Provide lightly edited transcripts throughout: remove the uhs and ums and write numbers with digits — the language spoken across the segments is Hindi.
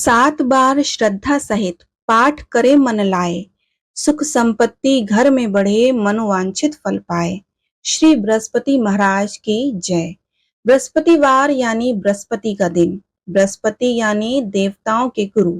7 बार श्रद्धा सहित पाठ करे मन लाए, सुख संपत्ति घर में बढ़े, मनोवांछित फल पाए। श्री बृहस्पति महाराज की जय। बृहस्पतिवार यानी बृहस्पति का दिन। बृहस्पति यानी देवताओं के गुरु,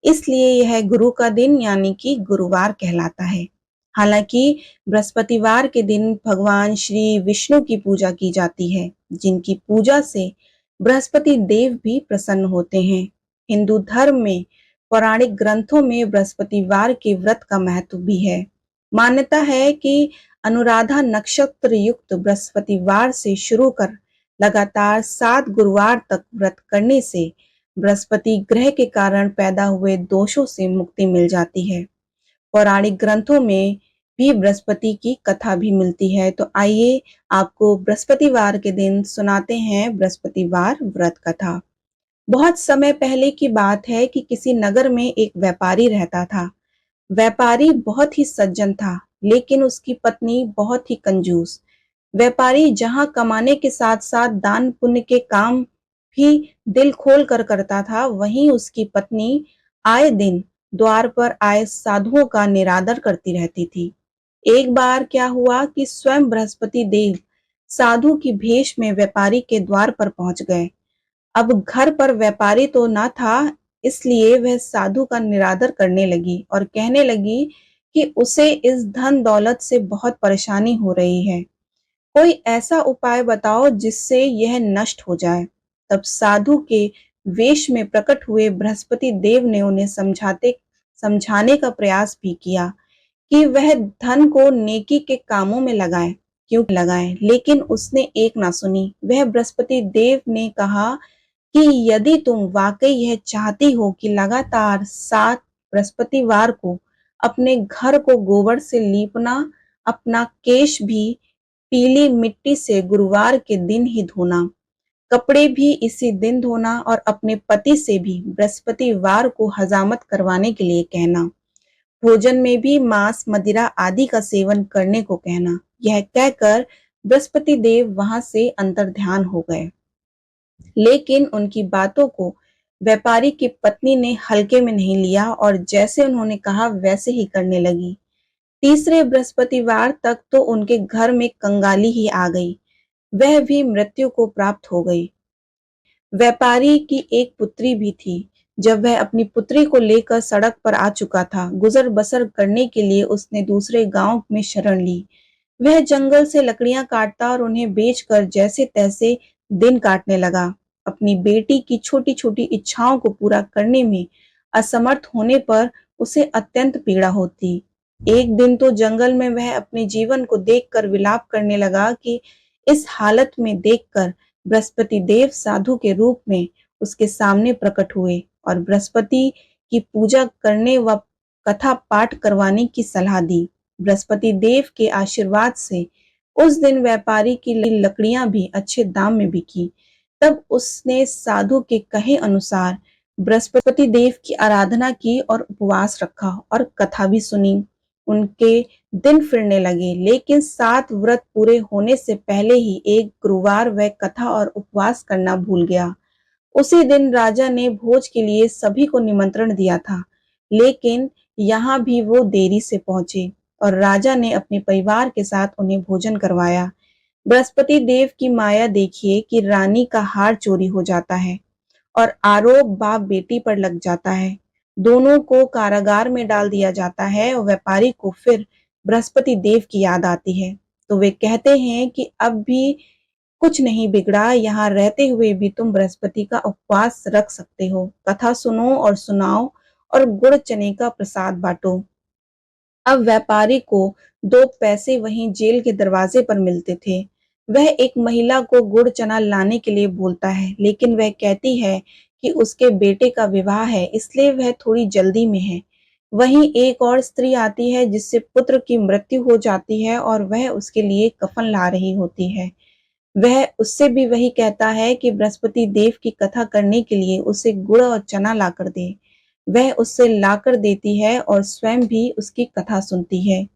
इसलिए यह गुरु का दिन यानी कि गुरुवार कहलाता है। हालांकि बृहस्पतिवार के दिन भगवान श्री विष्णु की पूजा की जाती है, जिनकी पूजा से बृहस्पति देव भी प्रसन्न होते हैं। हिंदू धर्म में पौराणिक ग्रंथों में बृहस्पतिवार के व्रत का महत्व भी है। मान्यता है कि अनुराधा नक्षत्र युक्त बृहस्पतिवार से शुरू कर लगातार 7 गुरुवार तक व्रत करने से बृहस्पति ग्रह के कारण पैदा हुए दोषों से मुक्ति मिल जाती है। पौराणिक ग्रंथों में भी बृहस्पति की कथा भी मिलती है। तो आइए आपको बृहस्पतिवार के दिन सुनाते हैं बृहस्पतिवार व्रत कथा। बहुत समय पहले की बात है कि किसी नगर में एक व्यापारी रहता था। व्यापारी बहुत ही सज्जन था, लेकिन उसकी पत्नी बहुत ही कंजूस। व्यापारी जहां कमाने के साथ साथ दान पुण्य के काम भी दिल खोल कर करता था, वहीं उसकी पत्नी आए दिन द्वार पर आए साधुओं का निरादर करती रहती थी। एक बार क्या हुआ कि स्वयं बृहस्पति देव साधु की भेष में व्यापारी के द्वार पर पहुंच गए। अब घर पर व्यापारी तो ना था, इसलिए वह साधु का निरादर करने लगी और कहने लगी कि उसे इस धन दौलत से बहुत परेशानी हो रही है। कोई ऐसा उपाय बताओ जिससे यह नष्ट हो जाए। तब साधु के वेश में प्रकट हुए बृहस्पति देव ने उन्हें समझाने का प्रयास भी किया कि वह धन को नेकी के कामों में लगाएं, लेकिन उसने एक ना सुनी। वह बृहस्पति देव ने कहा कि यदि तुम वाकई यह चाहती हो कि लगातार 7 बृहस्पतिवार को अपने घर को गोबर से लीपना, अपना केश भी पीली मिट्टी से गुरुवार के दिन ही धोना, कपड़े भी इसी दिन धोना और अपने पति से भी बृहस्पतिवार को हजामत करवाने के लिए कहना, भोजन में भी मांस मदिरा आदि का सेवन करने को कहना। यह कहकर बृहस्पति देव वहां से अंतर्ध्यान हो गए। लेकिन उनकी बातों को व्यापारी की पत्नी ने हल्के में नहीं लिया और जैसे उन्होंने कहा वैसे ही करने लगी। तीसरे बृहस्पतिवार तक तो उनके घर में कंगाली ही आ गई, वह भी मृत्यु को प्राप्त हो गई। व्यापारी की एक पुत्री भी थी। जब वह अपनी पुत्री को लेकर सड़क पर आ चुका था, गुजर बसर करने के लिए उसने दूसरे गांव में शरण ली। वह जंगल से लकड़ियां काटता और उन्हें बेचकर जैसे तैसे दिन काटने लगा। अपनी बेटी की छोटी छोटी इच्छाओं को पूरा करने में असमर्थ होने पर उसे अत्यंत पीड़ा होती। एक दिन तो जंगल में वह अपने जीवन को देखकर विलाप करने लगा कि इस हालत में देखकर बृहस्पति देव साधु के रूप में उसके सामने प्रकट हुए और बृहस्पति की पूजा करने व कथा पाठ करवाने की सलाह दी। बृहस्पति देव के आशीर्वाद से उस दिन व्यापारी की लकड़ियां भी अच्छे दाम में बिकी। तब उसने साधु के कहे अनुसार बृहस्पति देव की आराधना की और उपवास रखा और कथा भी सुनी। उनके दिन फिरने लगे, लेकिन 7 व्रत पूरे होने से पहले ही एक गुरुवार वह कथा और उपवास करना भूल गया। उसी दिन राजा ने भोज के लिए सभी को निमंत्रण दिया था, लेकिन यहाँ भी वो देरी से पहुंचे और राजा ने अपने परिवार के साथ उन्हें भोजन करवाया। बृहस्पति देव की माया देखिए कि रानी का हार चोरी हो जाता है और आरोप बाप बेटी पर लग जाता है। दोनों को कारागार में डाल दिया जाता है और व्यापारी को फिर बृहस्पति देव की याद आती है। तो वे कहते हैं कि अब भी कुछ नहीं बिगड़ा, यहाँ रहते हुए भी तुम बृहस्पति का उपवास रख सकते हो, कथा सुनो और सुनाओ और गुड़ चने का प्रसाद बांटो। अब व्यापारी को 2 पैसे वहीं जेल के दरवाजे पर मिलते थे। वह एक महिला को गुड़ चना लाने के लिए बोलता है, लेकिन वह कहती है कि उसके बेटे का विवाह है, इसलिए वह थोड़ी जल्दी में है। वहीं एक और स्त्री आती है जिससे पुत्र की मृत्यु हो जाती है और वह उसके लिए कफन ला रही होती है। वह उससे भी वही कहता है कि बृहस्पति देव की कथा करने के लिए उसे गुड़ और चना लाकर दे। वह उससे लाकर देती है और स्वयं भी उसकी कथा सुनती है।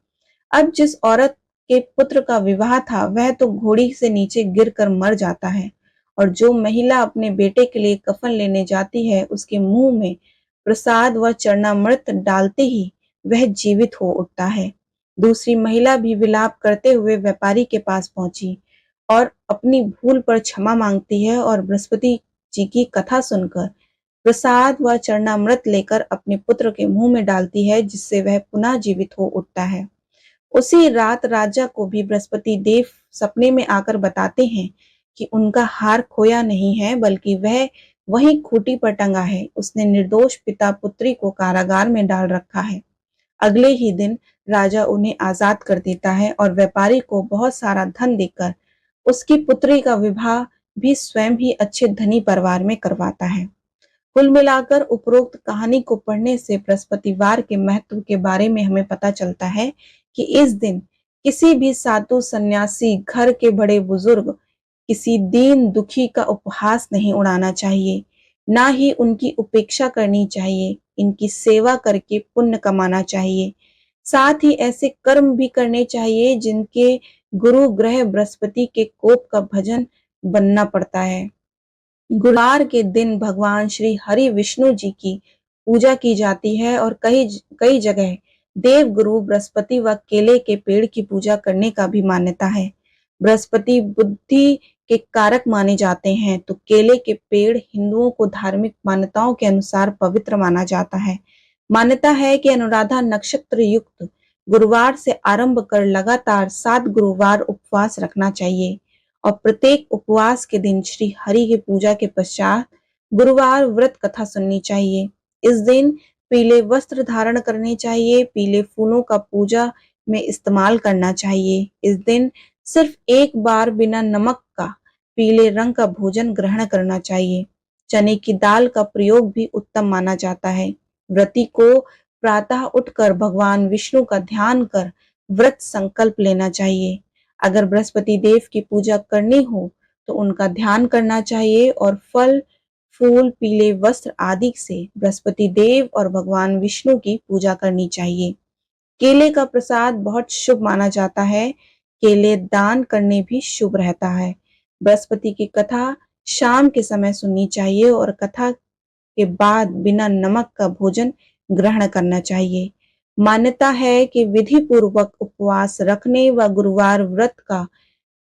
अब जिस औरत के पुत्र का विवाह था, वह तो घोड़ी से नीचे गिरकर मर जाता है और जो महिला अपने बेटे के लिए कफन लेने जाती है, उसके मुंह में प्रसाद व चरणामृत डालते ही वह जीवित हो उठता है। दूसरी महिला भी विलाप करते हुए व्यापारी के पास पहुंची और अपनी भूल पर क्षमा मांगती है और बृहस्पति जी की कथा सुनकर प्रसाद व चरणामृत लेकर अपने पुत्र के मुंह में डालती है, जिससे वह पुनः जीवित हो उठता है। उसी रात राजा को भी बृहस्पति देव सपने में आकर बताते हैं कि उनका हार खोया नहीं है, बल्कि वह वहीं खूंटी पर टंगा है। उसने निर्दोष पिता पुत्री को कारागार में डाल रखा है। अगले ही दिन राजा उन्हें आजाद कर देता है और व्यापारी को बहुत सारा धन देकर उसकी पुत्री का विवाह भी स्वयं ही अच्छे धनी परिवार में करवाता है। कुल मिलाकर उपरोक्त कहानी को पढ़ने से बृहस्पतिवार के महत्व के बारे में हमें पता चलता है कि इस दिन किसी भी साधु सन्यासी, घर के बड़े बुजुर्ग, किसी दीन दुखी का उपहास नहीं उड़ाना चाहिए, ना ही उनकी उपेक्षा करनी चाहिए। इनकी सेवा करके पुण्य कमाना चाहिए। साथ ही ऐसे कर्म भी करने चाहिए जिनके गुरु ग्रह बृहस्पति के कोप का भजन बनना पड़ता है। गुरुवार के दिन भगवान श्री हरि विष्णु जी की पूजा की जाती है और कई कई जगह देव गुरु बृहस्पति व केले के पेड़ की पूजा करने का भी मान्यता है। बृहस्पति बुद्धि के कारक माने जाते हैं, तो केले के पेड़ हिंदुओं को धार्मिक मान्यताओं के अनुसार पवित्र माना जाता है। मान्यता है कि अनुराधा नक्षत्र युक्त गुरुवार से आरंभ कर लगातार 7 गुरुवार उपवास रखना चाहिए और प्रत्येक उपवास के दिन श्री हरि की पूजा के पश्चात गुरुवार व्रत कथा सुननी चाहिए। इस दिन पीले वस्त्र धारण करने चाहिए, पीले फूलों का पूजा में इस्तेमाल करना चाहिए। इस दिन सिर्फ एक बार बिना नमक का पीले रंग का भोजन ग्रहण करना चाहिए। चने की दाल का प्रयोग भी उत्तम माना जाता है। व्रती को प्रातः उठकर भगवान विष्णु का ध्यान कर व्रत संकल्प लेना चाहिए। अगर बृहस्पति देव की पूजा करनी हो तो उनका ध्यान करना चाहिए और फल, फूल, पीले वस्त्र आदि से बृहस्पति देव और भगवान विष्णु की पूजा करनी चाहिए। केले का प्रसाद बहुत शुभ माना जाता है। केले दान करने भी शुभ रहता है। बृहस्पति की कथा शाम के समय सुननी चाहिए और कथा के बाद बिना नमक का भोजन ग्रहण करना चाहिए। मान्यता है कि विधि पूर्वक उपवास रखने व गुरुवार व्रत का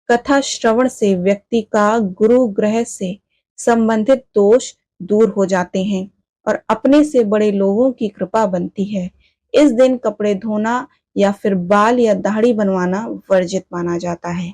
कथा श्रवण से व्यक्ति का गुरु ग्रह से संबंधित दोष दूर हो जाते हैं और अपने से बड़े लोगों की कृपा बनती है। इस दिन कपड़े धोना या फिर बाल या दाढ़ी बनवाना वर्जित माना जाता है।